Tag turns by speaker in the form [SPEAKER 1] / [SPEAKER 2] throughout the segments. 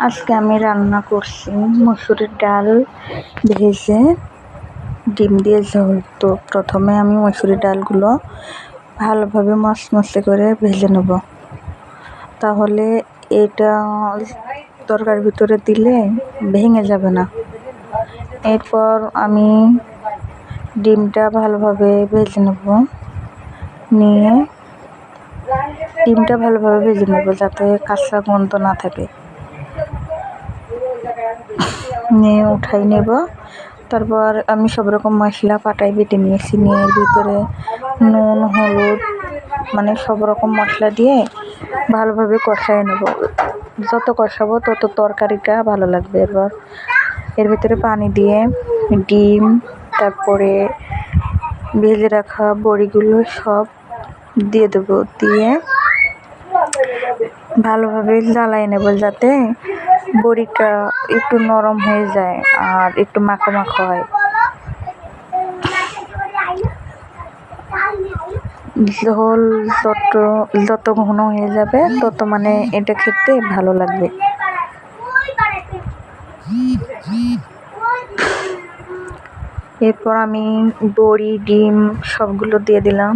[SPEAKER 1] আজকে আমি রান্না করছি মসুরের ডাল ভেজে ডিম দিয়ে ঝোল। তো প্রথমে আমি মসুরের ডালগুলো ভালোভাবে মচমচে করে ভেজে নেব, তাহলে এটা তরকারির ভিতরে দিলে ভেঙে যাবে না। এরপর আমি ডিমটা ভালোভাবে ভেজে নেব, ডিমটা ভালোভাবে ভেজে নেব যাতে কাঁচা গন্ধ না থাকে। নিয়ে উঠাই নেব। তারপর আমি সব রকম মশলা পাটায় বেটে নিয়েছি, নিয়ে এর ভিতরে নুন, হলুদ মানে সব রকম মশলা দিয়ে ভালোভাবে কষায় নেব। যত কষাবো তত তরকারিটা ভালো লাগবে। এবার এর ভিতরে পানি দিয়ে ডিম, তারপরে ভেজে রাখা বড়িগুলো সব দিয়ে দেবো, দিয়ে ভালোভাবে জ্বালাই নেব যাতে বড়িটা একটু নরম হয়ে যায় আর একটু মাখো মাখো হয়। ঝোল যত ঘন হয়ে যাবে তত মানে এটা খেতে ভালো লাগবে। এরপর আমি বড়ি, ডিম সবগুলো দিয়ে দিলাম।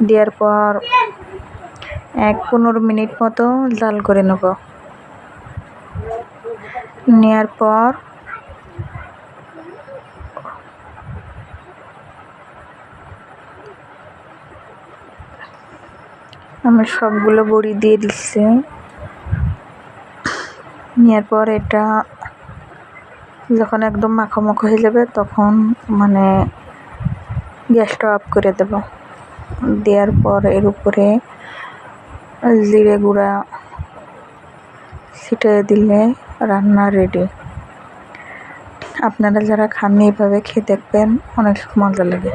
[SPEAKER 1] দেওয়ার পর 15 মিনিট মতো জাল করে নেব। নেওয়ার পর আমি সবগুলো বড়ি দিয়ে দিচ্ছি। নেওয়ার পর এটা যখন একদম মাখো মাখো হয়ে যাবে তখন মানে গ্যাসটা অফ করে দেব। দেওয়ার পর এর উপরে জিরে গুঁড়া ছিটিয়ে দিলে রান্না রেডি। আপনারা যারা খাননি এভাবে খেয়ে দেখবেন, অনেক মজা লাগে।